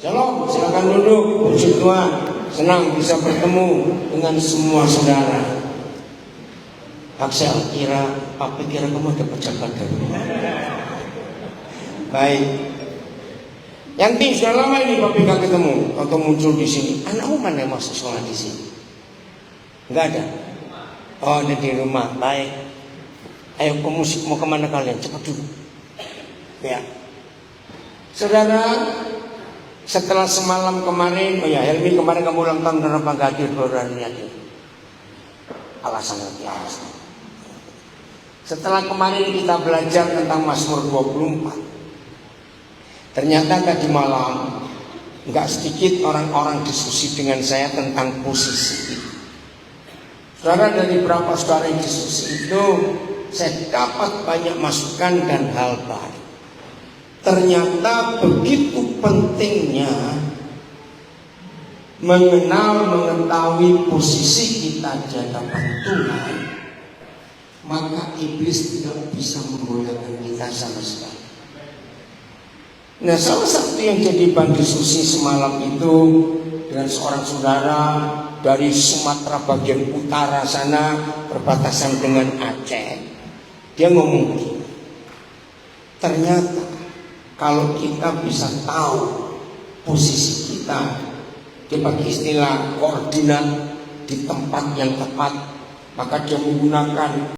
Shalom, silakan duduk. Puji Tuhan, senang bisa bertemu dengan semua saudara. Aksel, Papi kira kamu ada pejabat dari baik. Yanti, sudah lama ini Papi gak ketemu atau muncul di sini. Anakmu mana yang masuk sekolah di sini? Enggak ada. Oh, ada di rumah. Baik. Ayo ke musik, mau kemana kalian? Cepat dulu. Ya. Saudara, setelah semalam kemarin, oh ya, Helmi kemarin kamu ulang tahun dan apa gak hadir baru hari ini? Alasan lagi alasan. Setelah kemarin kita belajar tentang Mazmur 24. Ternyata tadi malam nggak sedikit orang-orang diskusi dengan saya tentang posisi itu. Saudara, dari berapa saudara yang diskusi itu, saya dapat banyak masukan dan hal baik. Ternyata begitu pentingnya mengetahui posisi kita di hadapan Tuhan, maka iblis tidak bisa menggoyahkan kita sama sekali. Nah, salah satu yang jadi bahan diskusi semalam itu dengan seorang saudara dari Sumatera bagian utara sana, berbatasan dengan Aceh. Dia ngomong begini, ternyata kalau kita bisa tahu posisi kita, dia pakai istilah koordinat di tempat yang tepat, maka dia menggunakan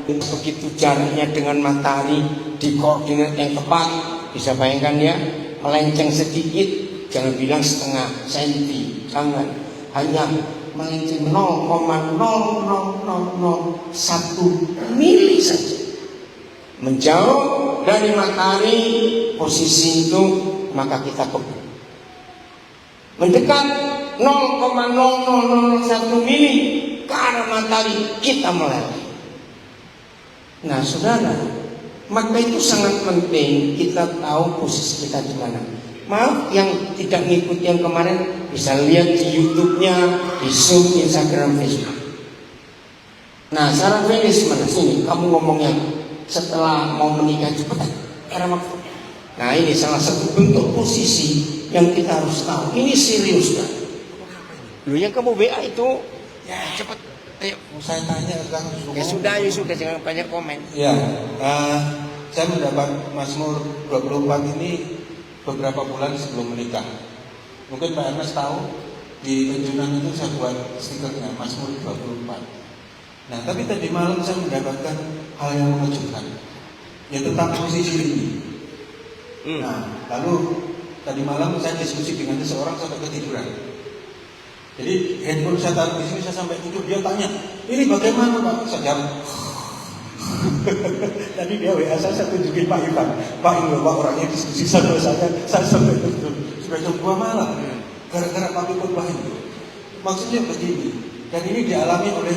begitu jaraknya dengan matahari di koordinat yang tepat. Bisa bayangkan ya, melenceng sedikit, jangan bilang setengah senti, jangan, hanya melenceng 0,00001 mili saja menjauh dari matahari posisi itu, maka kita kebal. Mendekat 0,0001 mili ke arah matahari, kita meleleh. Nah, saudara, maka itu sangat penting kita tahu posisi kita di mana. Maaf yang tidak ngikuti yang kemarin, bisa lihat di YouTube-nya, di Zoom, Instagram, Facebook. Nah, Sarah Felis mana sini? Kamu ngomongnya setelah mau menikah cepetan karena waktu. Nah, ini salah satu bentuk posisi yang kita harus tahu. Ini serius kan? Lu yang kamu WA itu ya cepet. Ayo, Saya tanya sekarang. ya sudah jangan banyak komen. Ya, saya mendapat Mazmur 24 ini beberapa bulan sebelum menikah. Mungkin Pak Ernest tahu di Tunjungan itu saya buat stikernya Mazmur 24. Nah, tapi tadi malam saya mendapatkan hal yang mengejutkan, yaitu tentang posisi ini. Nah, lalu tadi malam saya diskusi dengan seseorang sampai ketiduran. Jadi handphone saya taruh di sini, saya sampai tidur, dia tanya, ini bagaimana Pak? Saya jawab. Tadi dia WA saya tunjukin Pak Ivan. Pak ini Pak orangnya diskusi sama saya sampai tidur. Sudah jam 2 malam. Gara-gara Pak khotbah itu. Maksudnya begini, dan ini dialami oleh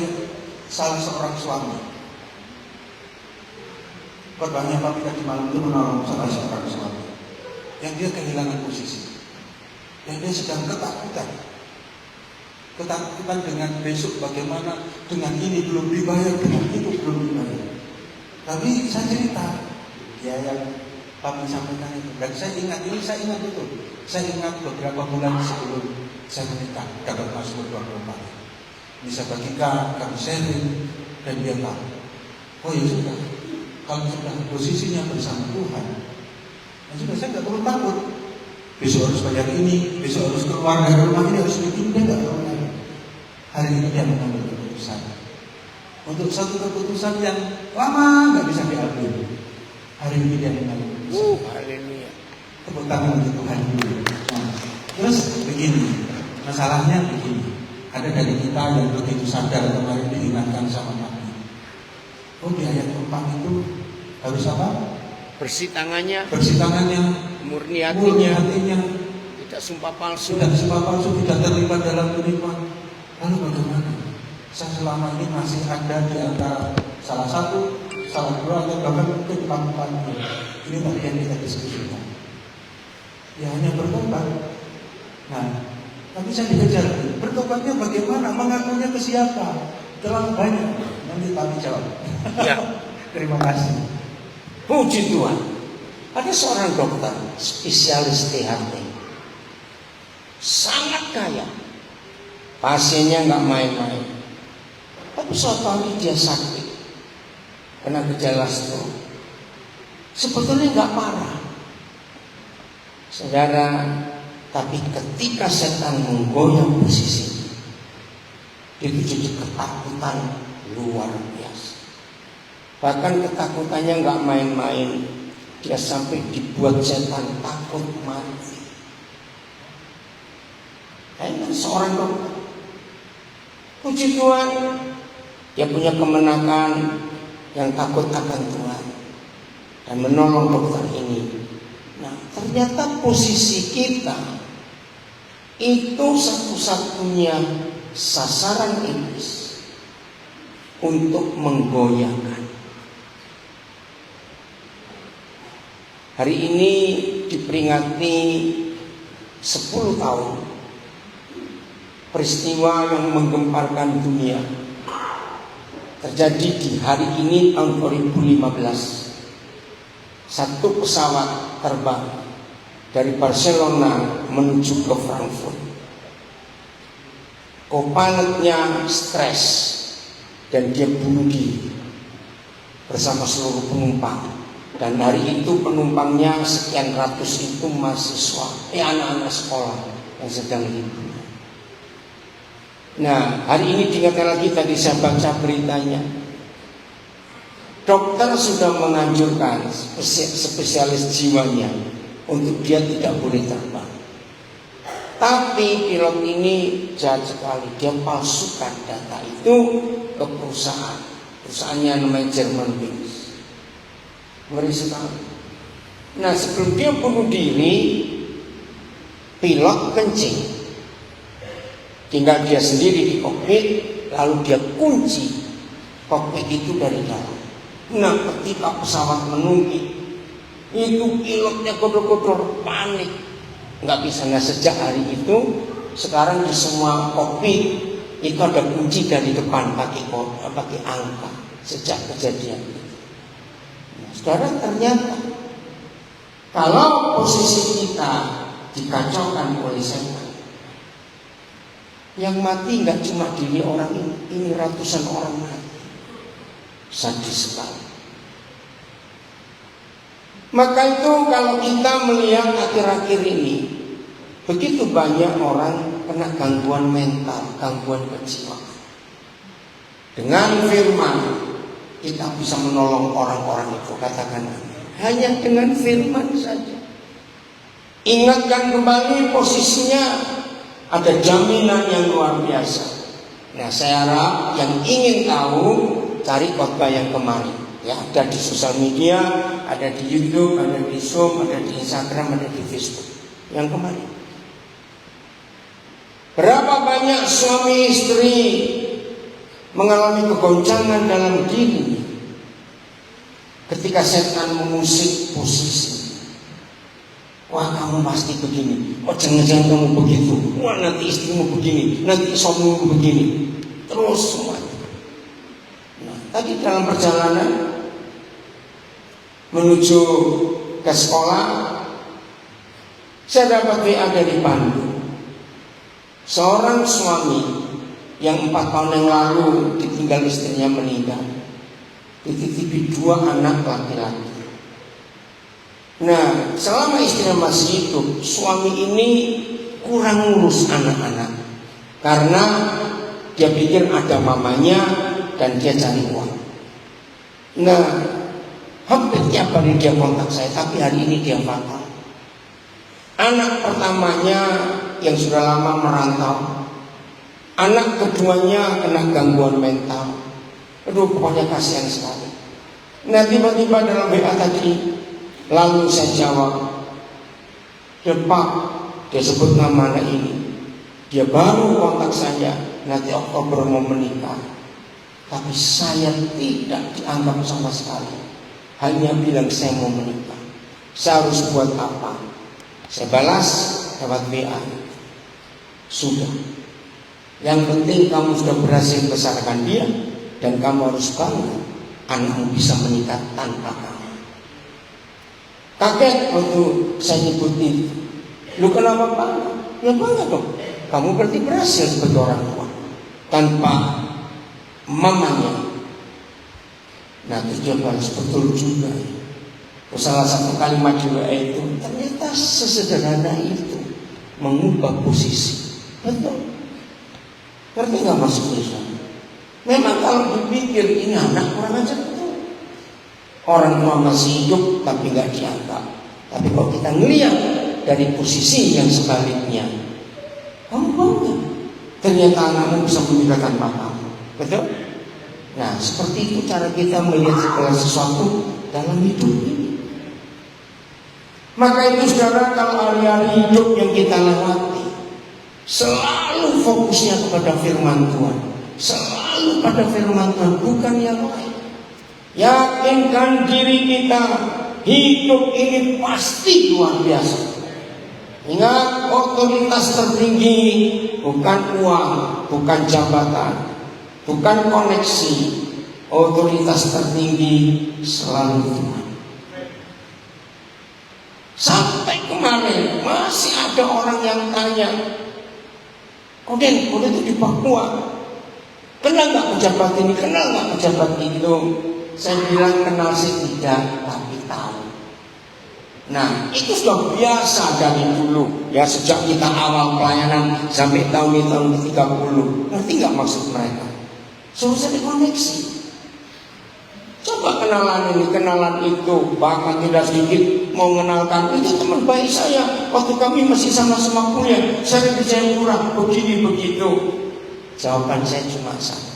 salah seorang suami. Khotbahnya Pak tadi malam itu menolong salah seorang suami yang dia kehilangan posisi, yang dia sedang ketakutan dengan besok bagaimana, dengan ini belum dibayar, dengan itu belum dibayar. Tapi saya cerita, ya yang kami sampaikan itu, dan saya ingat betul. Saya ingat beberapa bulan sebelum saya menikah, dapat Mazmur 24. Bisa bagikan, kami sharing, dan dia tahu. Oh ya sudah, kalau sudah posisinya bersama Tuhan, ya sudah, saya nggak perlu takut. Besok harus bayar ini, besok harus keluar dari rumah ini, harus bikin, dia nggak perlu. Hari ini dia mengambil keputusan untuk satu keputusan yang lama nggak bisa diambil. Hari ini dia mengambil keputusan. Haleluya. Tepuk tangan untuk Tuhan dulu. Nah, terus begini, masalahnya begini. Ada dari kita yang begitu sadar kemarin diingatkan sama Nabi. Oh, di ayat 4 itu harus apa? Bersih tangannya, murni hatinya, tidak sumpah palsu, tidak terlibat dalam penipuan. Lalu bagaimana? Saya selama ini masih ada di antara salah satu, salah dua, atau bahkan mungkin empat. Ini tadi yang kita diskusikan. Ya hanya bertobat. Nah, tapi saya dikejar. Bertobatnya bagaimana? Mengakunya ke siapa? Terlalu banyak. Nanti kami jawab. Ya. Terima kasih. Puji Tuhan. Ada seorang dokter spesialis THT. sangat kaya. Pasiennya nggak main-main. Tapi suatu hari dia sakit, kena gejala stroke. Sebetulnya nggak parah, saudara. Tapi ketika setan menggoyang posisi, itu jadi ketakutan luar biasa. Bahkan ketakutannya nggak main-main. Dia sampai dibuat setan takut mati. Kayaknya seorang dokter, puji Tuhan, dia punya kemenangan yang takut akan Tuhan dan menolong dokter ini. Nah, ternyata posisi kita itu satu-satunya sasaran iblis untuk menggoyahkan. Hari ini diperingati 10 tahun peristiwa yang menggemparkan dunia terjadi di hari ini tahun 2015. Satu pesawat terbang dari Barcelona menuju ke Frankfurt. Co-pilotnya stres dan dia bunuh diri bersama seluruh penumpang. Dan hari itu penumpangnya sekian ratus itu mahasiswa, anak-anak sekolah yang sedang libur. Nah, hari ini diingatkan lagi, tadi saya baca beritanya. Dokter sudah menganjurkan spesialis jiwanya untuk dia tidak boleh terbang. Tapi pilot ini jahat sekali, dia palsukan data itu ke perusahaan. Perusahaannya namanya Germanwings. Ngeri sekali. Nah, sebelum dia bunuh diri, pilot kencing. Tinggal dia sendiri di kokpit, lalu dia kunci kokpit itu dari dalam. Nah, ketika pesawat menunggu, itu pilotnya kodor-kodor panik, nggak bisa. Nah, sejak hari itu, sekarang di semua kokpit itu ada kunci dari depan pakai angka. Sejak kejadian itu. Nah, sekarang ternyata kalau posisi kita dikacaukan oleh setan, yang mati nggak cuma diri orang ini ratusan orang mati. Sadis sekali. Maka itu kalau kita melihat akhir-akhir ini, begitu banyak orang kena gangguan mental, gangguan kejiwaan. Dengan firman kita bisa menolong orang-orang itu, katakan hanya dengan firman saja. Ingatkan kembali posisinya, ada jaminan yang luar biasa. Nah, saya harap yang ingin tahu, cari khotbah yang kemarin. Ya, ada di sosial media, ada di YouTube, ada di Zoom, ada di Instagram, ada di Facebook. Yang kemarin. Berapa banyak suami istri mengalami kegoncangan dalam dirinya ketika setan mengusik posisi. Wah, kamu pasti begini. Oh, jangan-jangan kamu begitu. Wah, nanti istrimu begini, nanti suamimu begini. Terus semua. Nah, tadi dalam perjalanan menuju ke sekolah, saya dapat WA dari Bandung. Seorang suami yang 4 tahun yang lalu ditinggal istrinya meninggal, dititipi 2 anak laki-laki. Nah, selama istrinya masih hidup, suami ini kurang ngurus anak-anak karena dia pikir ada mamanya dan dia cari uang. Nah, hampir tiap hari dia kontak saya, tapi hari ini dia fatal. Anak pertamanya yang sudah lama merantau, anak keduanya kena gangguan mental. Aduh, pokoknya kasihan sekali. Nah, tiba-tiba dalam WA tadi, lalu saya jawab, Pak, dia sebut nama anak ini. Dia baru kontak saya, nanti Oktober mau menikah. Tapi saya tidak dianggap sama sekali. Hanya bilang saya mau menikah. Saya harus buat apa? Saya balas lewat WA. Sudah. Yang penting kamu sudah berhasil besarkan dia, dan kamu harus bangga anakmu bisa menikah tanpa kamu. Kaget waktu saya nyebut itu. Lu kenapa bangga? Ya bangga dong. Kamu berarti berhasil sebagai orang tua tanpa mamanya. Nah, tujuan harus betul juga. Salah satu kalimat di WA itu ternyata sesederhana itu mengubah posisi. Betul. Ngerti nggak maksudnya? Memang kalau dipikir ini anak kurang ajar betul. Orang tua masih hidup tapi nggak dianggap. Tapi kalau kita ngelihat dari posisi yang sebaliknya, kamu bangga. Ternyata anakmu bisa meninggalkan papamu. Betul? Nah, seperti itu cara kita melihat segala sesuatu dalam hidup ini. Maka itu saudara, kalau hari-hari hidup yang kita lewati selalu fokusnya kepada firman Tuhan, selalu pada firman Tuhan, bukan yang lain. Yakinkan diri kita, hidup ini pasti luar biasa. Ingat, otoritas tertinggi bukan uang, bukan jabatan, bukan koneksi. Otoritas tertinggi selalu Tuhan. Sampai kemarin masih ada orang yang tanya, Koden itu di Papua, kenal nggak pejabat ini, kenal nggak pejabat itu? Saya bilang kenal sih tidak, tapi tahu. Nah, itu sudah biasa dari dulu. Ya, sejak kita awal pelayanan sampai tahun 30. Ngerti nggak maksud mereka? Susah dikoneksi. Coba kenalan ini, kenalan itu. Bahkan tidak sedikit mau mengenalkan, itu teman baik saya. Waktu kami masih sama-sama kuliah, saya di Jayapura, begini begitu. Jawaban saya cuma satu.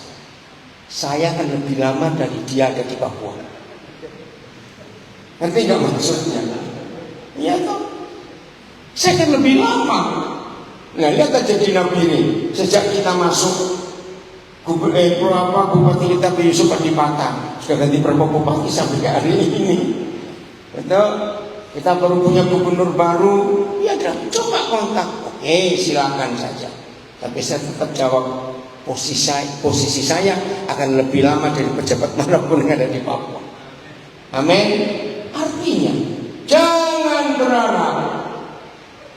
Saya akan lebih lama dari dia ada di Papua. Ngerti nggak maksudnya? Iya toh. Saya akan lebih lama. Nah, lihat aja di Nabi ini. Sejak kita masuk Bupati kita Yusuf di Patang, sudah ganti berapa bupati sampai ke hari ini. Betul? Kita baru punya gubernur baru. Ya udah, coba kontak. Oke, silakan saja. Tapi saya tetap jawab, posisi saya akan lebih lama dari pejabat manapun yang ada di Papua. Amin. Artinya, jangan berharap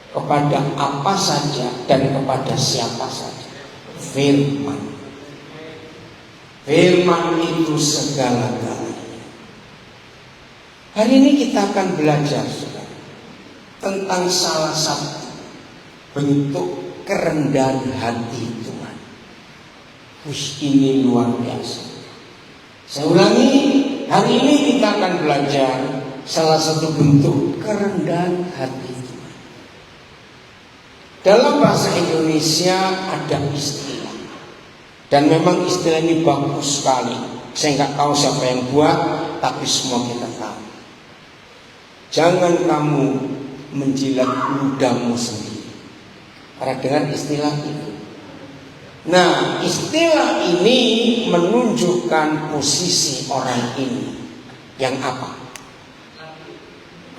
kepada apa saja dan kepada siapa saja. Firman itu segala-galanya. Hari ini kita akan belajar tentang salah satu bentuk kerendahan hati Tuhan. Ini luar biasa. Saya ulangi, hari ini kita akan belajar salah satu bentuk kerendahan hati Tuhan. Dalam bahasa Indonesia ada istilah. Dan memang istilah ini bagus sekali. Saya nggak tahu siapa yang buat, tapi semua kita tahu. Jangan kamu menjilat ludahmu sendiri. Pernah dengar istilah itu? Nah, istilah ini menunjukkan posisi orang ini. Yang apa?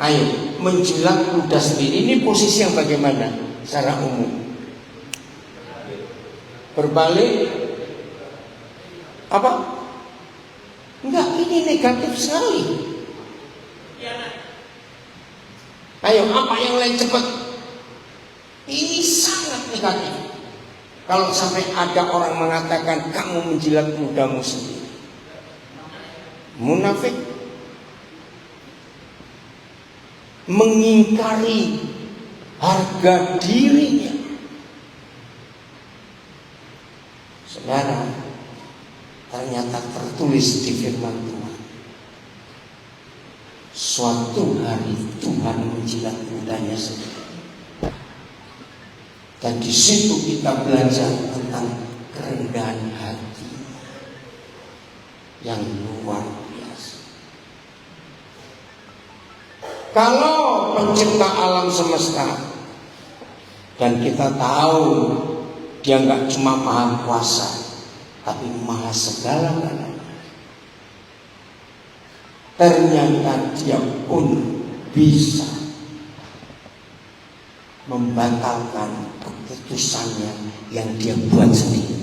Ayo, menjilat ludah sendiri. Ini posisi yang bagaimana? Secara umum. Berbalik. Apa? Enggak, ini negatif sekali. Ayo, apa yang lain cepat? Ini sangat negatif. Kalau sampai ada orang mengatakan kamu menjilat ludahmu sendiri, munafik, mengingkari harga dirinya. Saudara, ternyata tertulis di firman Tuhan, suatu hari Tuhan menjilat ludahnya sendiri. Dan di situ kita belajar tentang kerendahan hati yang luar biasa. Kalau pencipta alam semesta, dan kita tahu dia nggak cuma maha kuasa, tapi maha segala-galanya. Ternyata dia pun bisa membatalkan keputusannya yang dia buat sendiri.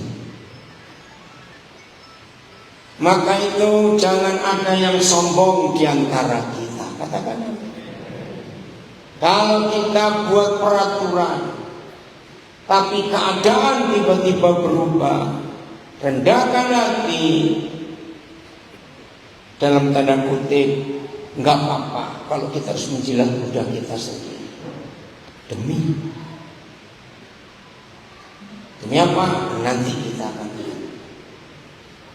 Maka itu jangan ada yang sombong di antara kita. Katakan. Kalau kita buat peraturan, tapi keadaan tiba-tiba berubah, rendahkan hati, dalam tanda kutip, nggak apa-apa kalau kita harus menjilat ludah kita sendiri. Demi apa? Nanti kita akan lihat.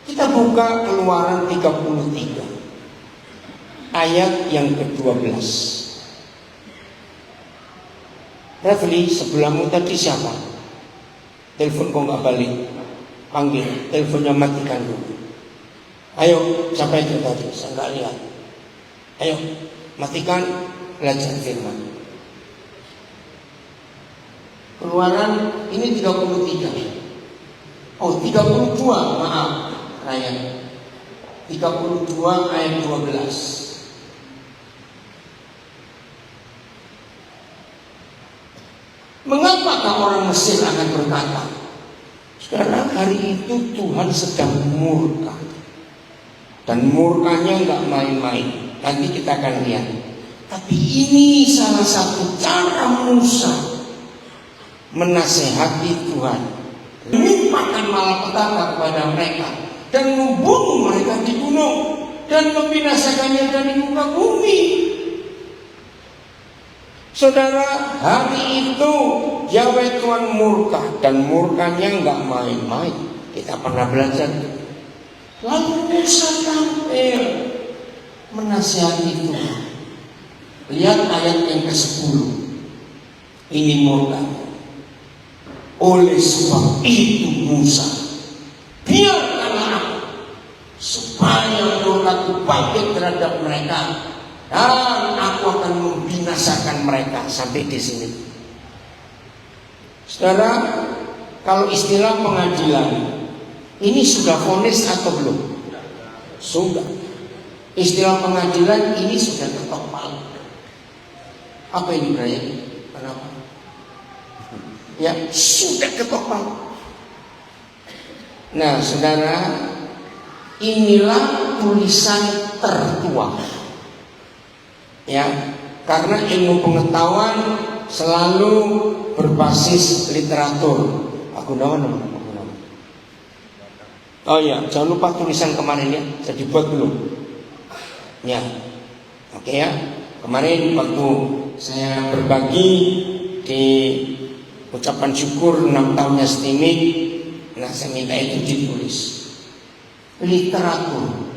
Kita buka Keluaran 33 ayat yang ke-12. Refli, sebelahmu tadi siapa? Telepon kok nggak balik? Panggil, teleponnya matikan dulu. Ayo, siapa itu tadi? Saya nggak lihat. Ayo, matikan, belajar firman. Keluaran ini 33. Oh, 32, maaf, ayat 32 ayat 12. Mengapakah orang Mesir akan berkata, sekarang hari itu Tuhan sedang murka, dan murkanya nggak main-main. Nanti kita akan lihat. Tapi ini salah satu cara Musa menasehati Tuhan, menimpakan malapetaka kepada mereka dan membunuh mereka di gunung dan membinasakannya dari muka bumi. Saudara, hari itu Yahweh Tuhan murka, dan murkanya nggak main-main. Kita pernah belajar. Lalu Musa tampil menasihati Tuhan. Lihat ayat yang ke-10. Ini murka. Oleh sebab itu Musa, biarkanlah aku supaya murkaku bangkit terhadap mereka, dan aku akan membinasakan mereka. Sampai di sini. Saudara, kalau istilah pengadilan, ini sudah vonis atau belum? Sudah. Istilah pengadilan ini sudah ketok palu. Apa ini Brian? Kenapa? Ya, sudah ketok palu. Nah, saudara, inilah tulisan tertua. Ya, karena ilmu pengetahuan selalu berbasis literatur. Aku nama. Oh ya, jangan lupa tulisan kemarin ya. Jadi buat belum? Ya, oke ya. Kemarin waktu saya berbagi di ucapan syukur 6 tahunnya STIMIK, nah saya minta itu ditulis literatur.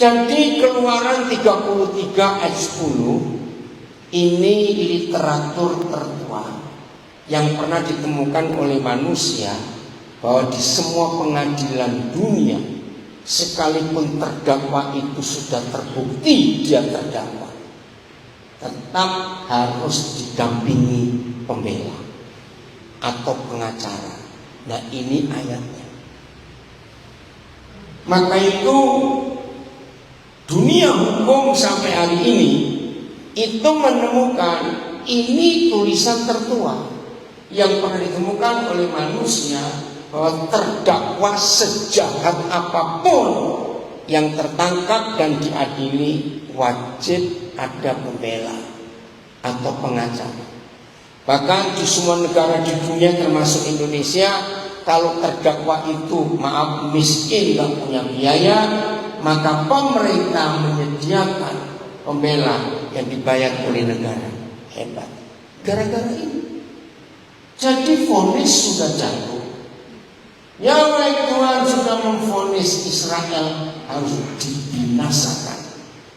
Jadi Keluaran 33 ayat 10 ini literatur tertua yang pernah ditemukan oleh manusia, bahwa di semua pengadilan dunia, sekalipun terdakwa itu sudah terbukti dia terdakwa, tetap harus didampingi pembela atau pengacara. Nah, ini ayatnya. Maka itu dunia hukum sampai hari ini itu menemukan ini tulisan tertua yang pernah ditemukan oleh manusia, bahwa terdakwa sejahat apapun yang tertangkap dan diadili wajib ada pembela atau pengacara. Bahkan di semua negara di dunia termasuk Indonesia, kalau terdakwa itu miskin, gak punya biaya, maka pemerintah menyediakan pembela yang dibayar oleh negara. Hebat. Gara-gara ini. Jadi vonis sudah jatuh. Yahweh Tuhan sudah memvonis Israel harus dibinasakan,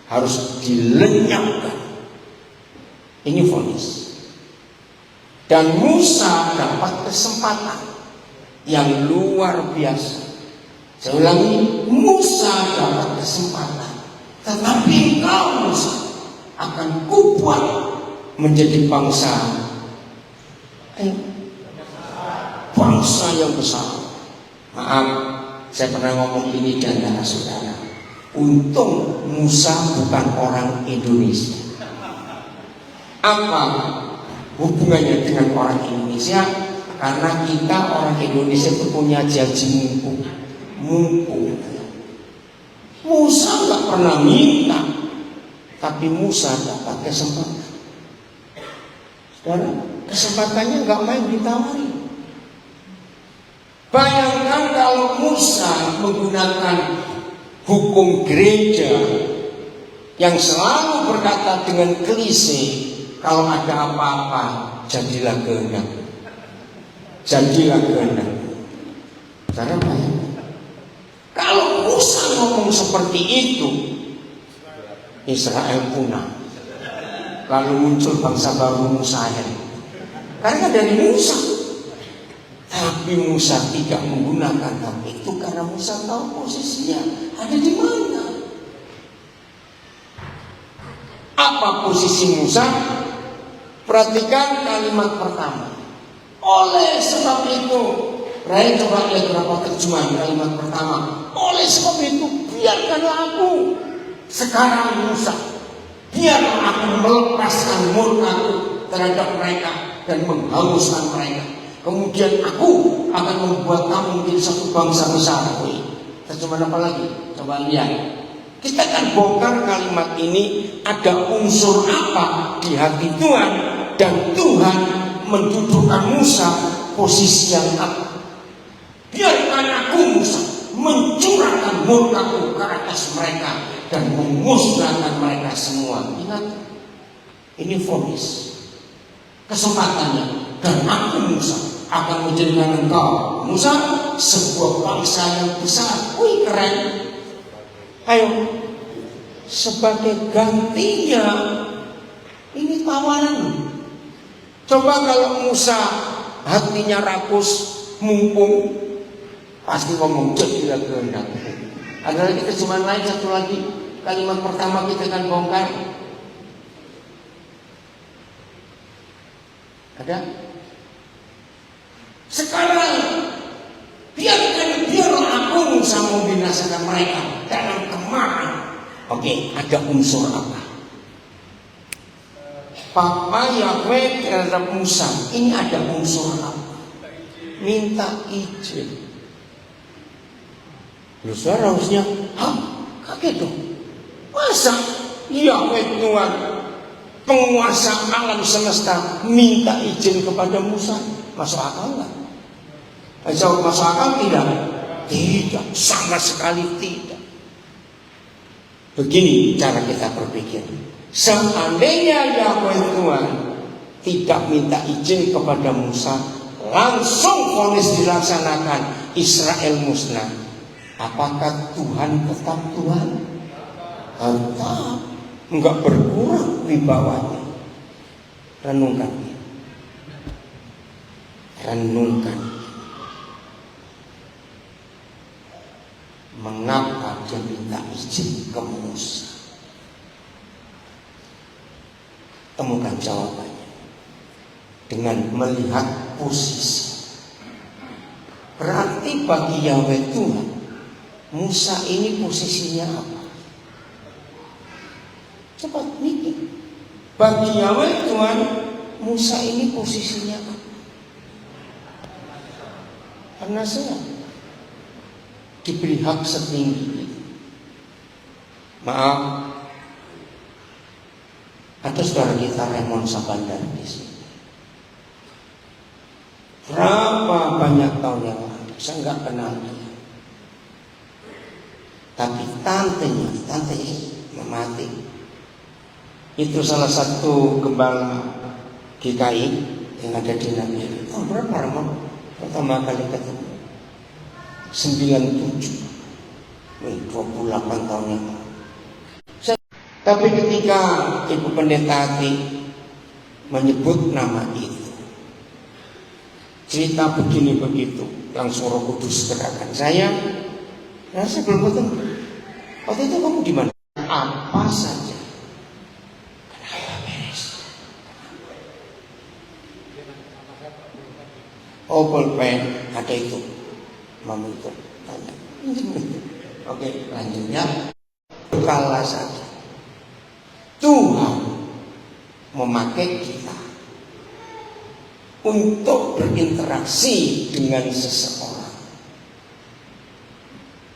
harus dilenyapkan. Ini vonis. Dan Musa dapat kesempatan yang luar biasa. Saya ulangi, Musa dapat kesempatan, tetapi engkau Musa akan kubuat menjadi bangsa yang besar. Maaf, saya pernah ngomong ini di antara saudara. Untung Musa bukan orang Indonesia. Apa hubungannya dengan orang Indonesia? Karena kita orang Indonesia itu punya janji mumpung. Musa nggak pernah minta, tapi Musa dapat kesempatan. Dan kesempatannya nggak main ditawari. Bayangkan kalau Musa menggunakan hukum gereja yang selalu berkata dengan klise, kalau ada apa-apa, jadilah kehendak. Jadilah kehendak. Karena bayangkan, kalau Musa ngomong seperti itu, Israel punah. Lalu muncul bangsa baru Musael. Karena dari Musa. Tapi Musa tidak menggunakan hal itu karena Musa tahu posisinya ada di mana. Apa posisi Musa? Perhatikan kalimat pertama. Oleh sebab itu, Rai coba lihat berapa terjemahan kalimat pertama. Oleh sebab itu, biarkanlah aku sekarang Musa, biarlah aku melepaskan murkaku terhadap mereka dan menghanguskan mereka. Kemudian aku akan membuat kamu menjadi satu bangsa besar. Terjemahan apa lagi? Coba lihat. Kita akan bongkar kalimat ini ada unsur apa di hati Tuhan, dan Tuhan mendudukkan Musa posisi yang apa. Biarkan aku Musa mencurahkan murkaku ke atas mereka dan memusnahkan mereka semua. Ingat, ini vonis, kesempatannya. Dan aku Musa akan menjadikan engkau Musa sebuah bangsa yang besar. Wih, keren. Ayo, sebagai gantinya ini tawaran. Coba kalau Musa hatinya rakus, mumpung, pasti ngomong jadilah kehendak. Ada lagi terjemahan lain, satu lagi. Kalimat pertama kita akan bongkar. Ada? Sekarang biarlah aku Musa membinasakan mereka dalam kemarahan. Oke, ada unsur apa? Papa Yahweh terhadap Musa ini ada unsur apa? Minta izin. Lu saudara harusnya, kaget dong. Masa Yahweh Tuhan penguasa alam semesta minta izin kepada Musa? Masuk akal nggak? Jawab masuk akal tidak? Tidak, sama sekali tidak. Begini cara kita berpikir. Seandainya Yahweh Tuhan tidak minta izin kepada Musa, langsung vonis dilaksanakan, Israel musnah. Apakah Tuhan tetap Tuhan? Tetap, enggak berkurang wibawanya. Renungkan. Mengapa dia minta izin ke Musa? Temukan jawabannya dengan melihat posisi. Berarti bagi Yahweh Tuhan, Musa ini posisinya apa? Cepat mikir. Bagi Yahweh Tuhan, Musa ini posisinya apa? Karena saya diberi hak setinggi itu. Maaf, ada saudara kita Raymond Sabandar di sini. Berapa banyak tahun yang lalu, saya nggak kenal dia. Tapi tantenya mati. Itu salah satu gembala GKI yang ada di Namibia. Tahun berapa Ramon? Pertama kali ketemu 97, 28 tahun yang lalu. Tapi ketika Ibu Pendeta Ati menyebut nama itu, cerita begini begitu, langsung Roh Kudus gerakan saya belum ketemu. Waktu itu kamu di mana? Apa saja. Kenapa beres? Oh, pulpen ada itu. Mama itu tanya. Oke, lanjutnya kalah saja. Tuhan memakai kita untuk berinteraksi dengan seseorang,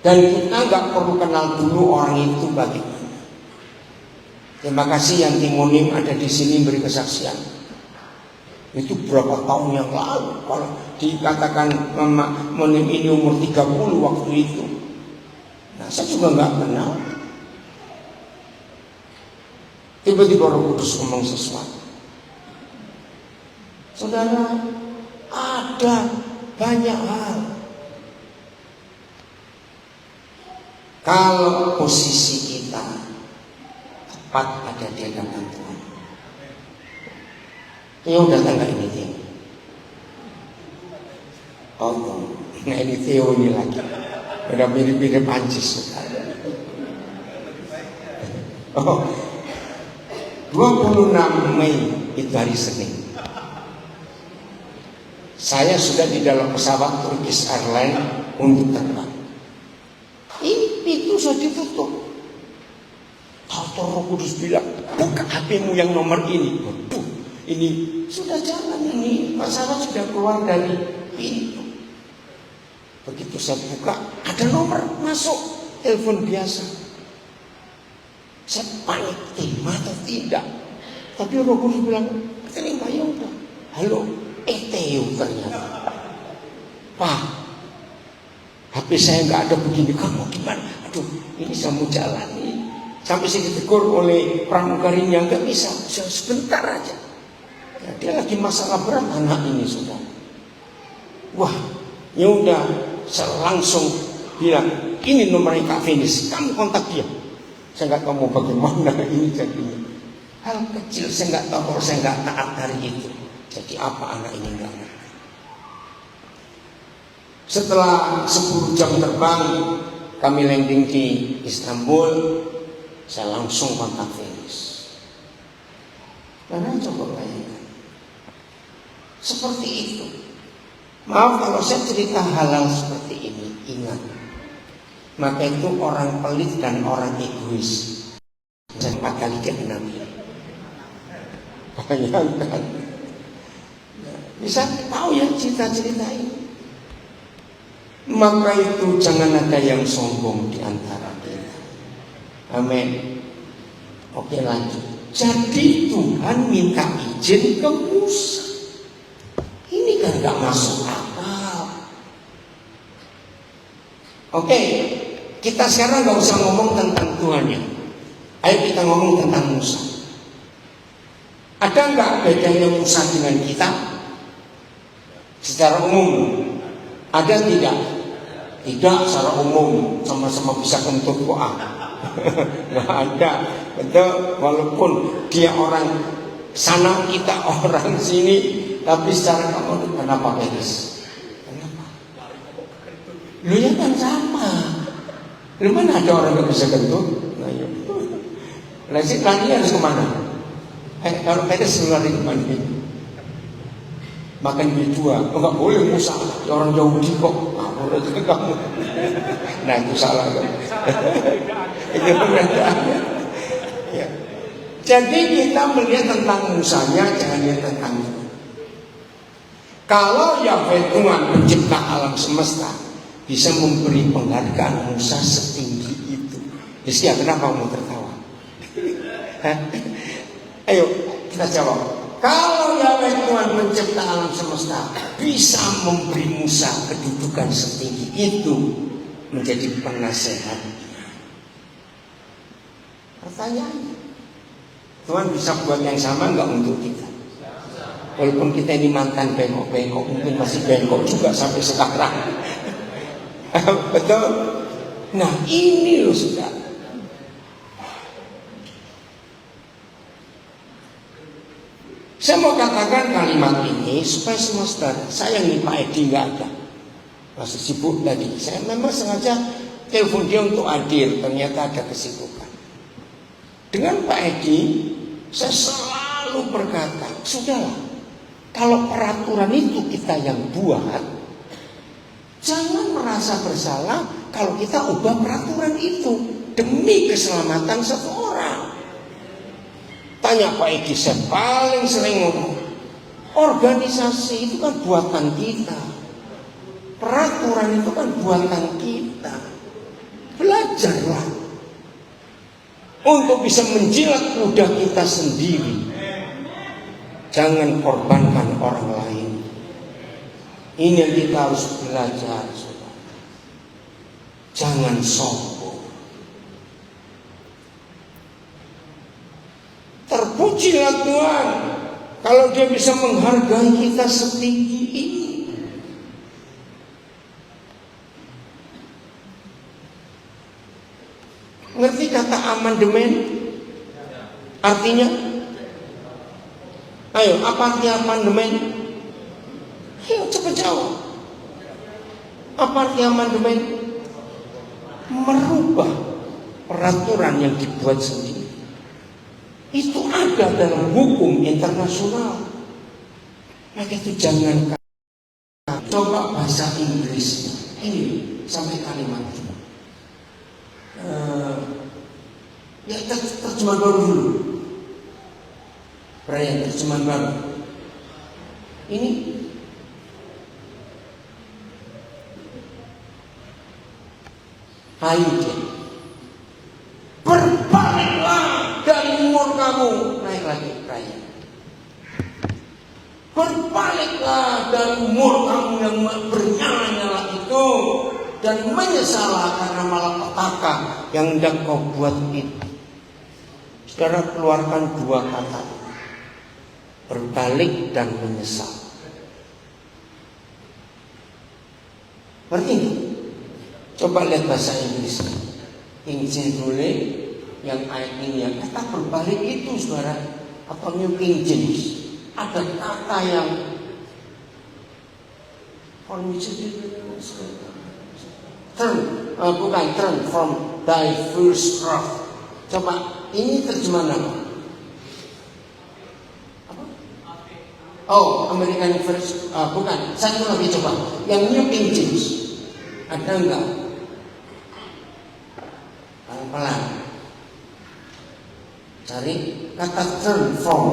dan kita nggak perlu kenal dulu orang itu bagaimana. Terima kasih yang timonim ada di sini beri kesaksian. Itu berapa tahun yang lalu. Kalau dikatakan Monim ini umur 30 waktu itu. Nah, saya juga nggak kenal. Tiba-tiba Roh Kudus ngomong sesuatu. Saudara, ada banyak hal. Kalau posisi kita tepat ada di hadapan Tuhan. Theo datang nggak ini Theo? Oh, nah ini Theo ini lagi. Udah mirip-mirip Ancis. Oh, 26 Mei itu hari Senin. Saya sudah di dalam pesawat Turkish Airlines untuk terbang. Ini pintu sudah ditutup. Tahu Roh Kudus bilang, buka HP-mu yang nomor ini. Waduh, ini sudah jalan ini. Pesawat sudah keluar dari pintu. Begitu saya buka, ada nomor masuk. Telepon biasa. Saya panik, atau tidak. Tapi Roh Kudus bilang, terima ya udah. Halo, Theo ternyata. Pak, HP saya nggak ada begini, kamu gimana? Aduh, ini saya mau jalani. Sampai saya ditegur oleh pramugarinya, nggak bisa, sebentar aja. Ya, dia lagi masalah berat anak ini sudah. Wah, ya udah, saya langsung bilang, ini nomornya Kak Fenis, kamu kontak dia. Saya nggak tahu mau bagaimana ini jadinya. Hal kecil saya nggak tahu kalau saya nggak taat hari itu. Jadi apa anak ini nggak ngerti. Setelah 10 jam terbang, kami landing di Istanbul. Saya langsung kontak Fenis. Karena coba bayangkan, seperti itu. Maaf kalau saya cerita hal-hal seperti ini. Ingat, maka itu orang pelit dan orang egois. Dan 4 kali kena Nabi. Bayangkan. Bisa tahu ya cerita-cerita ini. Maka itu jangan ada yang sombong di antara kita. Amin. Oke, lanjut. Jadi Tuhan minta izin ke Musa. Ini kan gak masuk akal. Oke, kita sekarang gak usah ngomong tentang Tuhannya. Ayo kita ngomong tentang Musa. Ada gak bedanya Musa dengan kita? Secara umum ada tidak? Tidak secara umum, sama-sama bisa kentut doa. Nggak ada. Betul, walaupun dia orang sana, kita orang sini, tapi secara kamu kenapa Fenis? Kenapa? Lu ya kan sama. Lu mana ada orang yang bisa kentut? Nah, yuk. Nah, si lari harus kemana? Kalau Fenis lari kemana? Makan berdua, enggak boleh Musa, orang Yahudi kok, boleh ke kamu. Nah itu salah kan? Itu perbedaannya. Ya. Jadi kita melihat tentang Musanya, jangan lihat tentang itu. Kalau Yahweh Tuhan pencipta alam semesta bisa memberi penghargaan Musa setinggi itu, ya kenapa kamu tertawa? Ayo kita jawab. Kalau Yahweh Tuhan pencipta alam semesta bisa memberi Musa kedudukan setinggi itu, menjadi penasehat, pertanyaannya, Tuhan bisa buat yang sama nggak untuk kita? Walaupun kita ini mantan bengkok-bengkok, mungkin masih bengkok juga sampai sekarang. Betul? Nah ini loh saudara. Saya mau katakan kalimat ini supaya semua saudara. Sayang nih Pak Edi nggak ada, masih sibuk tadi. Saya memang sengaja telepon dia untuk hadir, ternyata ada kesibukan. Dengan Pak Edi, saya selalu berkata, sudahlah, kalau peraturan itu kita yang buat, jangan merasa bersalah kalau kita ubah peraturan itu demi keselamatan satu orang. Tanya Pak Edi, saya paling sering ngomong, organisasi itu kan buatan kita, peraturan itu kan buatan kita. Belajarlah untuk bisa menjilat ludah kita sendiri. Jangan korbankan orang lain. Ini yang kita harus belajar, saudara. Jangan sombong. Terpujilah Tuhan kalau Dia bisa menghargai kita setinggi ini. Ngerti kata amandemen? Artinya? Ayo, apa artinya amandemen? Ayo, cepat jawab. Apa artinya amandemen? Merubah peraturan yang dibuat sendiri. Itu ada dalam hukum internasional. Maka itu jangan coba bahasa Inggris. Ini sampai kalimat. Ya terjemahan baru dulu. Brian, terjemahan baru. Ini ayo berbaliklah dari umur kamu. Naik lagi, Brian. Berbaliklah dari umur kamu yang bernyala-nyala itu, dan menyesallah karena malapetaka yang hendak kau buat itu. Saudara, keluarkan dua kata, berbalik dan menyesal. Ngerti ini? Coba lihat bahasa Inggris. King James boleh, yang ayat ini yang kata berbalik itu, saudara, atau New King James, ada kata yang turn from thy first wrath. Coba ini terjemahan apa? Oh, American First, bukan. Satu lagi coba, yang New King James. Ada enggak? Pelan-pelan. Cari kata turn from,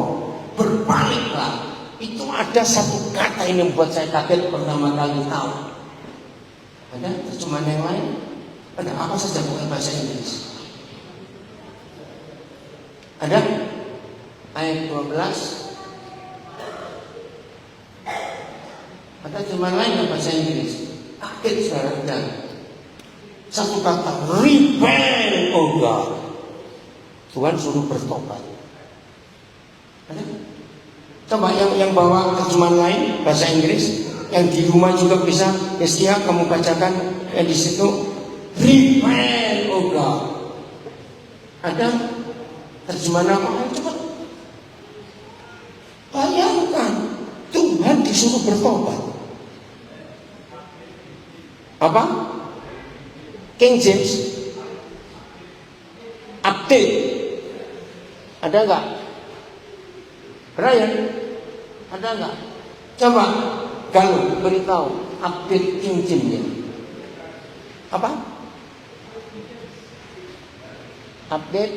berbaliklah. Itu ada satu kata yang membuat saya kaget pertama kali tahu. Ada terjemahan yang lain? Ada apa saja bukan bahasa Inggris? Ada? Ayat 12. Ada terjemahan lain dalam bahasa Inggris. Kaget saudara. Dan satu kata, repent, oh God. Tuhan suruh bertobat. Ada? Coba yang bawa terjemahan lain bahasa Inggris, yang di rumah juga bisa. Estia, kamu bacakan yang di situ, repent, oh God. Ada terjemahan apa? Coba bayangkan, Tuhan disuruh bertobat. Apa? King James update. Ada enggak? Brian, ada enggak? Coba Galuh beritahu update King James-nya. Apa? Update.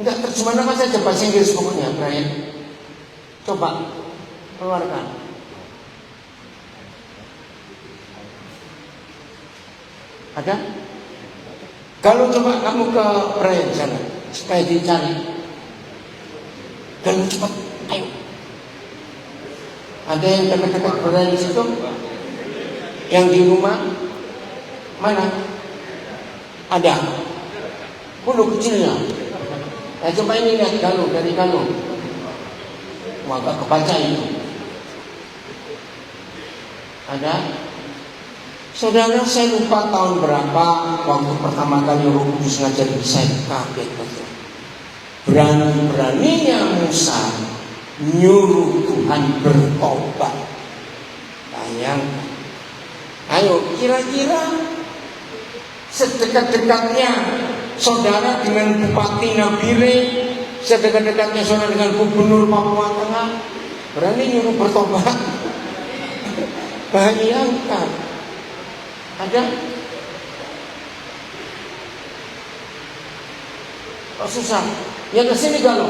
Enggak, terjemahan apa saja bahasa Inggris pokoknya, Brian. Coba keluarkan. Ada? Kalau coba kamu ke Brian sana supaya dicari. Dan cepat, ayo. Ada yang dekat-dekat Brian di situ? Yang di rumah? Mana? Ada. Bulu kecilnya. Nah, coba ini lihat Galuh, dari Galuh. Wah, gak kebaca itu. Ada? Saudara, saya lupa tahun berapa waktu pertama kali Roh Kudus ngajar di saya, kaget betul. Berani-beraninya Musa nyuruh Tuhan bertobat. Bayangkan. Ayo, kira-kira sedekat-dekatnya saudara dengan Bupati Nabire, sedekat-dekatnya saudara dengan Gubernur Papua Tengah, berani nyuruh bertobat. Bayangkan. Ada? Oh, susah. Yang kesini Galuh,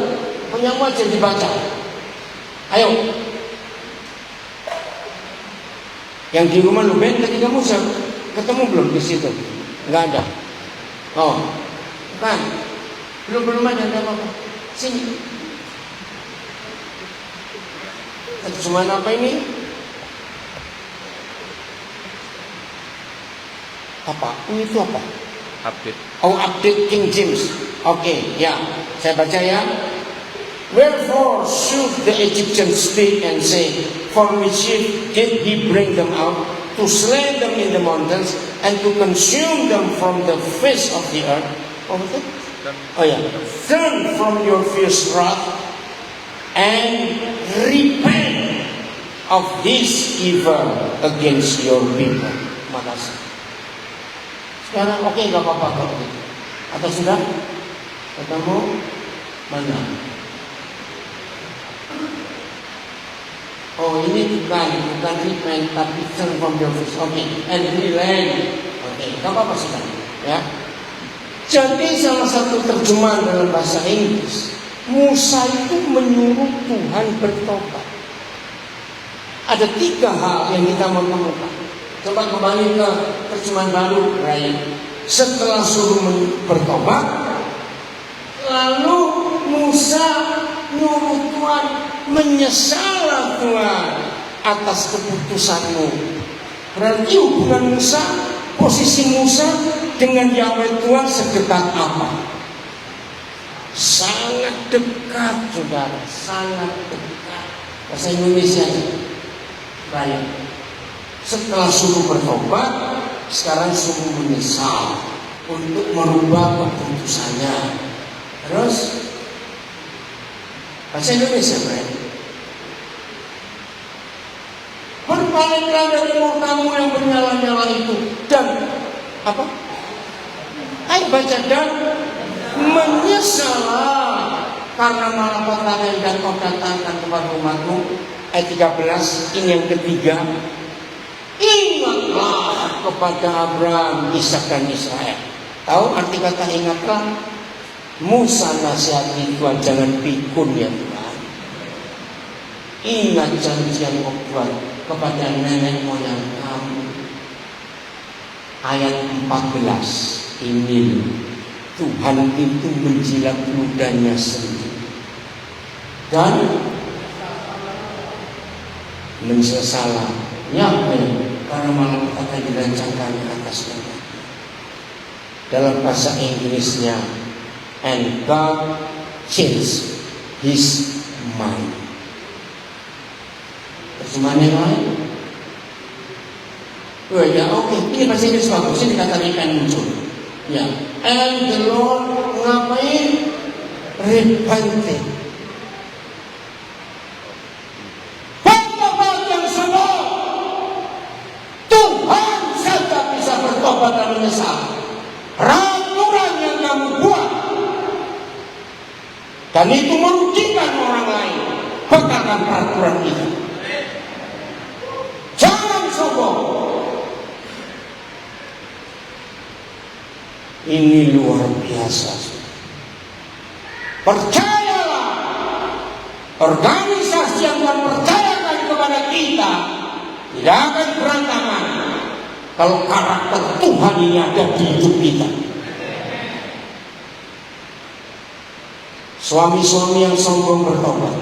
punya wajah dibaca. Ayo. Yang di rumah lu Ben ketika Musa ketemu belum di situ? Enggak ada. Oh, kan? Belum ada apa-apa. Sini. Terjemahan apa ini? Apa? Itu apa? Update. Oh, update King James. Oke, ya. Saya baca ya. Wherefore should the Egyptians speak and say, for mischief did he bring them out, to slay them in the mountains, and to consume them from the face of the earth. What was it? Oh yeah. Turn from your fierce wrath, and repent of this evil against your people. Makasih. Sekarang oke, gak apa-apa kalau gitu. Atau sudah? Ketemu? Mana? Oh, ini bukan repent, tapi turn from your face. Oke, and relent. Oke, gak apa-apa sudah. Ya. Jadi salah satu terjemahan dalam bahasa Inggris, Musa itu menyuruh Tuhan bertobat. Ada 3 hal yang kita menemukan. Coba kembali ke terjemahan baru, Ryan. Setelah suruh bertobat, lalu Musa nyuruh Tuhan, menyesallah Tuhan atas keputusanmu. Berarti hubungan Musa, posisi Musa dengan Yahweh Tuhan sedekat apa? Sangat dekat, saudara, sangat dekat. Bahasa Indonesia, Ryan. Setelah suruh bertobat, sekarang suruh menyesal untuk merubah keputusannya. Terus bahasa Indonesia, Bray. Berpalinglah dari murkamu yang bernyala-nyala itu, dan apa? Ayo baca, dan menyesallah karena malapetaka yang kau datangkan kepada umatmu. Ayat 13, ini yang ketiga. Ingatlah kepada Abraham, Ishak dan Israel. Tahu arti kata ingatlah? Musa nasihati Tuhan, jangan pikun ya Tuhan. Ingat janjian Tuhan kepada nenek moyang kamu. Ayat 14, ini Tuhan itu menjilat ludahnya sendiri dan menyesalah Yahweh karena malapetaka dirancangkan atas mereka. Dalam bahasa Inggrisnya, and God changed his mind. Terjemahan yang lain? Oh ya, oke. Ini bahasa Inggris bagus. Ini kata repent muncul. Ya, and the Lord ngapain? Repented. Bertobat dan menyesal. Peraturan yang kamu buat dan itu merugikan orang lain, batalkan peraturan itu. Jangan sombong. Ini luar biasa. Percayalah, organisasi yang Tuhan percayakan kepada kita tidak akan berantakan kalau karakter Tuhan ini ada di hidup kita. Suami-suami yang sombong bertobat,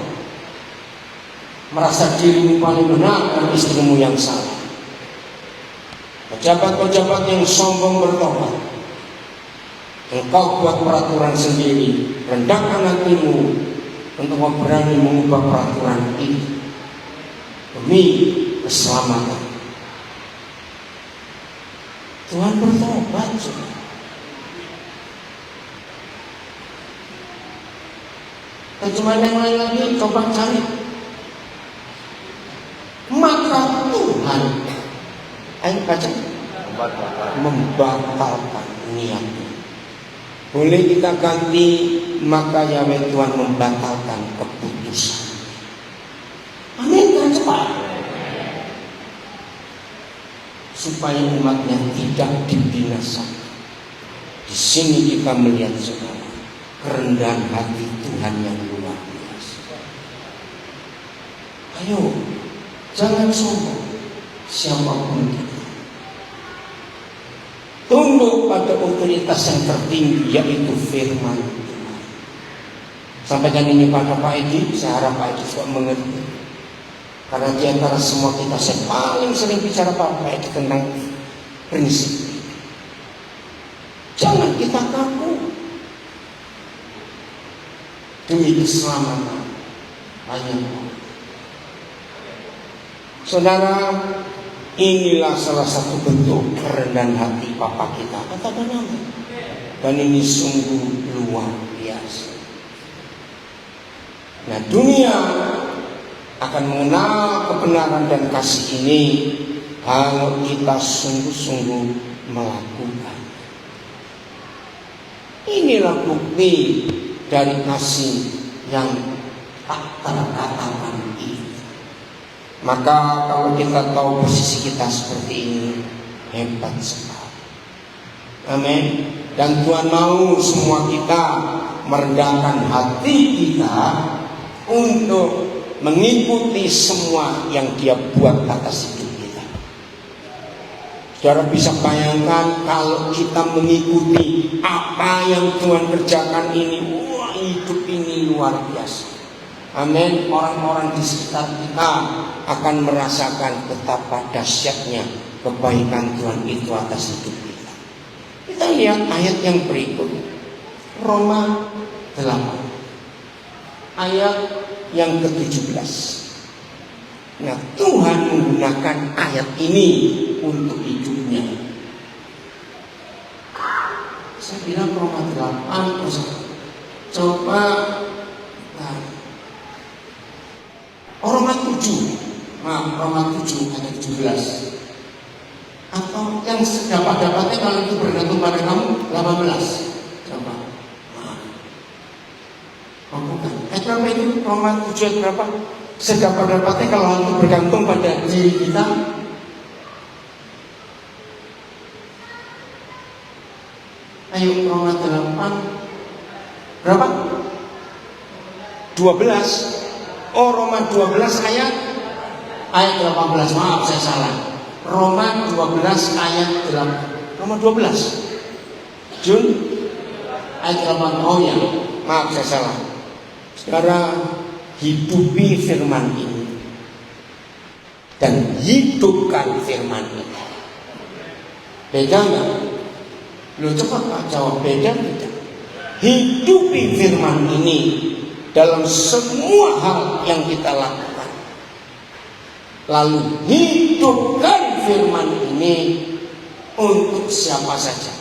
merasa dirimu paling benar dan istrimu yang salah. Pejabat-pejabat yang sombong bertobat, engkau buat peraturan sendiri, rendahkan hatimu untuk berani mengubah peraturan itu demi keselamatan. Tuhan bertobat. Terjemahan yang lain lagi, coba cari. Maka Tuhan, ayo baca, membatalkan niatnya. Boleh kita ganti, maka Yahweh Tuhan membatalkan keputusan. Amin, kan cepat. Supaya umatnya tidak dibinasakan. Di sini kita melihat saudara, kerendahan hati Tuhan yang luar biasa. Ayo, jangan sombong siapapun kita. Tunduk pada otoritas yang tertinggi, yaitu firman Tuhan. Sampaikan ini pada Pak Edi, saya harap Pak Edi juga mengerti. Karena di antara semua kita, saya paling sering bicara baik tentang prinsip. Jangan kita kaku demi keselamatan banyak orang. Saudara, inilah salah satu bentuk kerendahan hati Bapa kita. Katakan amin. Dan ini sungguh luar biasa. Nah, dunia akan mengenal kebenaran dan kasih ini kalau kita sungguh-sungguh melakukan. Inilah bukti dari kasih yang tak terkatakan ini. Maka kalau kita tahu posisi kita seperti ini, hebat sekali. Amin. Dan Tuhan mau semua kita merendahkan hati kita untuk mengikuti semua yang Dia buat atas hidup kita. Saudara bisa bayangkan kalau kita mengikuti apa yang Tuhan kerjakan ini, wah, hidup ini luar biasa. Amin. Orang-orang di sekitar kita akan merasakan betapa dahsyatnya kebaikan Tuhan itu atas hidup kita. Kita lihat ayat yang berikut, Roma 8 ayat yang ke-17. Nah, Tuhan menggunakan ayat ini untuk hidupnya. Saya bilang Roma 8, coba Roma 7, Roma 7 ayat 17. Atau yang sedapat-dapatnya kalau itu bergantung pada kamu, 18. Coba. Bukan. Ayat berapa itu? Roma 7 ayat berapa? Sedapat-dapatnya kalau itu bergantung pada diri kita. Ayo Roma 8. Berapa? 12. Oh, Roma 12 ayat 18. Maaf, saya salah. Roma 12 ayat 8. Roma 12 Jun ayat 8. Oh ya, maaf saya salah. Sekarang hidupi firman ini dan hidupkan firman ini. Beda nggak? Lo cepat Pak jawab, beda tidak? Hidupi firman ini dalam semua hal yang kita lakukan. Lalu hidupkan firman ini untuk siapa saja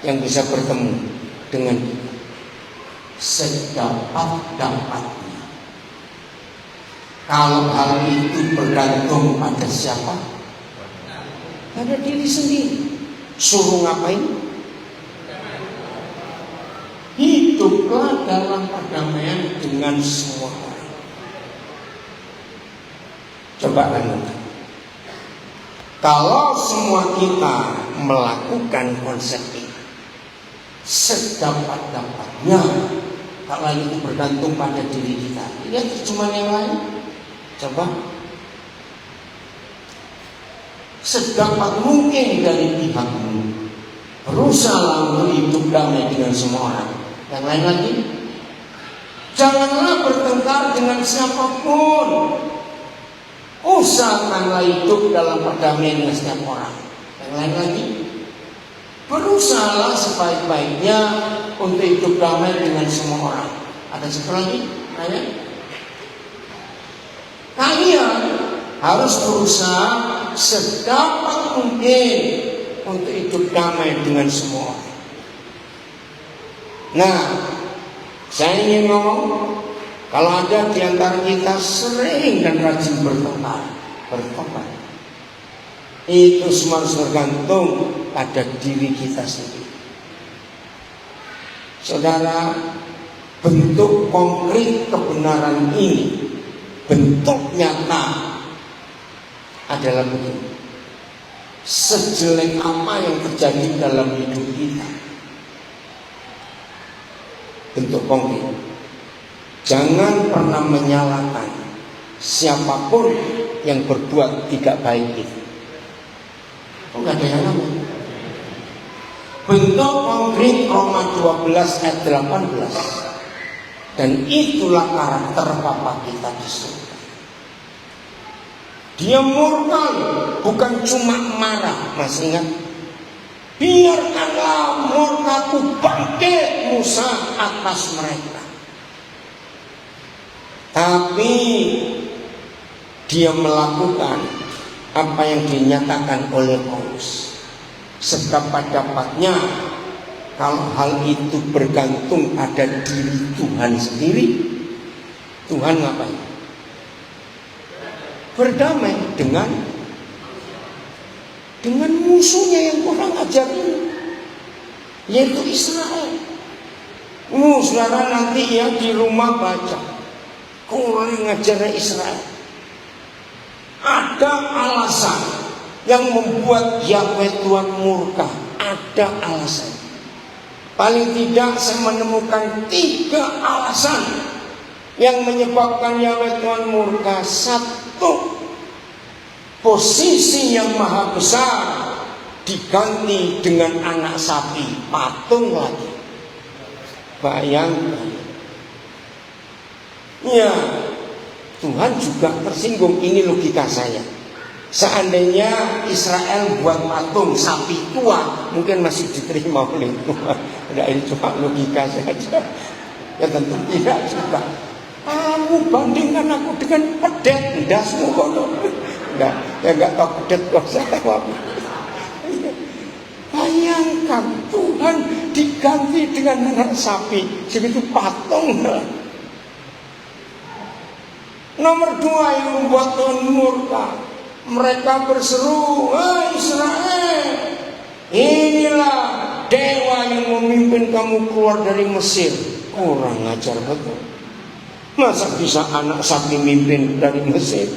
yang bisa bertemu dengan kita sedapat-dapatnya. Kalau hal itu bergantung pada siapa? Pada diri sendiri. Suruh ngapain? Hiduplah dalam perdamaian dengan semua orang. Coba renungkan. Kalau semua kita melakukan konsep ini sedapat-dapatnya, kalau itu bergantung pada diri kita. Lihat cuma yang lain. Coba. Sedapat mungkin dari pihakmu, berusaha untuk hidup damai dengan semua orang. Yang lain lagi, janganlah bertengkar dengan siapapun. Usahakanlah hidup dalam perdamaian dengan setiap orang. Yang lain lagi, berusahalah sebaik-baiknya untuk hidup damai dengan semua orang. Ada satu lagi, ayat. Kalian harus berusaha sedapat mungkin untuk hidup damai dengan semua orang. Nah, saya ingin ngomong, kalau ada di antara kita sering dan rajin bertobat, itu semua harus bergantung pada diri kita sendiri. Saudara, bentuk konkret kebenaran ini, bentuk nyata adalah begini. Sejelek apa yang terjadi dalam hidup kita, bentuk konkret, jangan pernah menyalahkan siapapun yang berbuat tidak baik itu. Oh, gak ada yang lain. Bentuk konkret Roma 12 ayat 18. Dan itulah karakter Bapa kita di surga. Dia murka, bukan cuma marah. Masih ingat? Biarkanlah murkaku bangkit Musa atas mereka. Tapi dia melakukan apa yang dinyatakan oleh Paulus. Sedapat-dapatnya, kalau hal itu bergantung pada diri Tuhan sendiri, Tuhan ngapain? Berdamai dengan musuhnya yang kurang ajar ini, yaitu Israel. Saudara nanti ya di rumah baca kurang ajar Israel. Ada alasan yang membuat Yahweh Tuhan murka. Ada alasan. Paling tidak saya menemukan 3 alasan yang menyebabkan Yahweh Tuhan murka. 1, posisi yang maha besar diganti dengan anak sapi, patung lagi. Bayangkan. Ya, Tuhan juga tersinggung. Ini logika saya. Seandainya Israel buat patung sapi tua, mungkin masih diterima oleh Tuhan. Tidak, ini cuma logika saja. Ya tentu tidak juga. Kamu bandingkan aku dengan pedet, ndasmu kono. Enggak, ya enggak tahu pedet kok saya tahu. Bayangkan Tuhan diganti dengan anak sapi, segitu patung. Nomor 2 yang membuat Tuhan murka, mereka berseru, "Hai Israel, inilah dewa yang memimpin kamu keluar dari Mesir." Kurang ajar betul. Masa bisa anak sapi mimpin dari Mesir?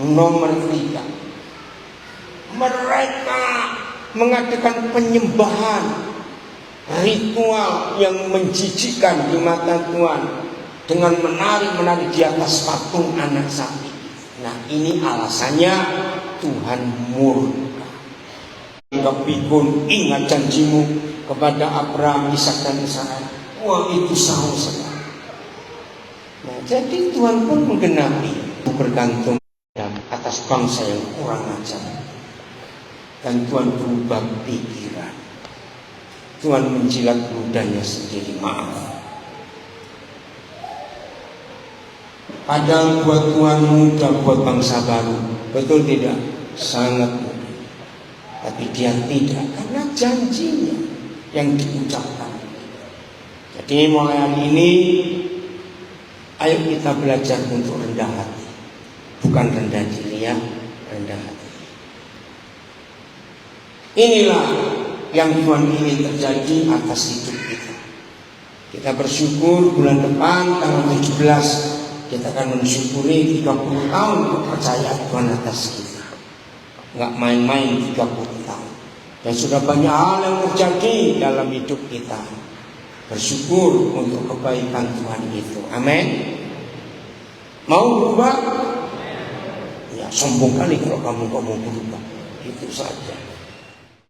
Nomor 3, mereka mengadakan penyembahan ritual yang menjijikkan di mata Tuhan dengan menari-menari di atas patung anak sapi. Nah, ini alasannya Tuhan murka. Pikun, ingat janjimu kepada Abraham, Ishak dan Israel. Wah, itu sahur sekali. Nah, jadi Tuhan pun menggenapi, bergantung atas bangsa yang kurang ajar. Dan Tuhan berubah pikiran. Tuhan menjilat ludahnya sendiri. Maaf. Padahal buat Tuhan mudah buat bangsa baru. Betul tidak? Sangat mudah. Tapi dia tidak, karena janjinya yang diucapkan. Jadi mulai hari ini, ayo kita belajar untuk rendah hati. Bukan rendah diri ya, rendah hati. Inilah yang Tuhan ingin terjadi atas hidup kita. Kita bersyukur bulan depan tanggal 17 kita akan mensyukuri 30 tahun kepercayaan Tuhan atas kita. Nggak main-main 30 tahun. Dan sudah banyak hal yang terjadi dalam hidup kita. Bersyukur untuk kebaikan Tuhan itu. Amin. Mau berubah? Ya sombong kali kalau kamu berubah. Itu saja.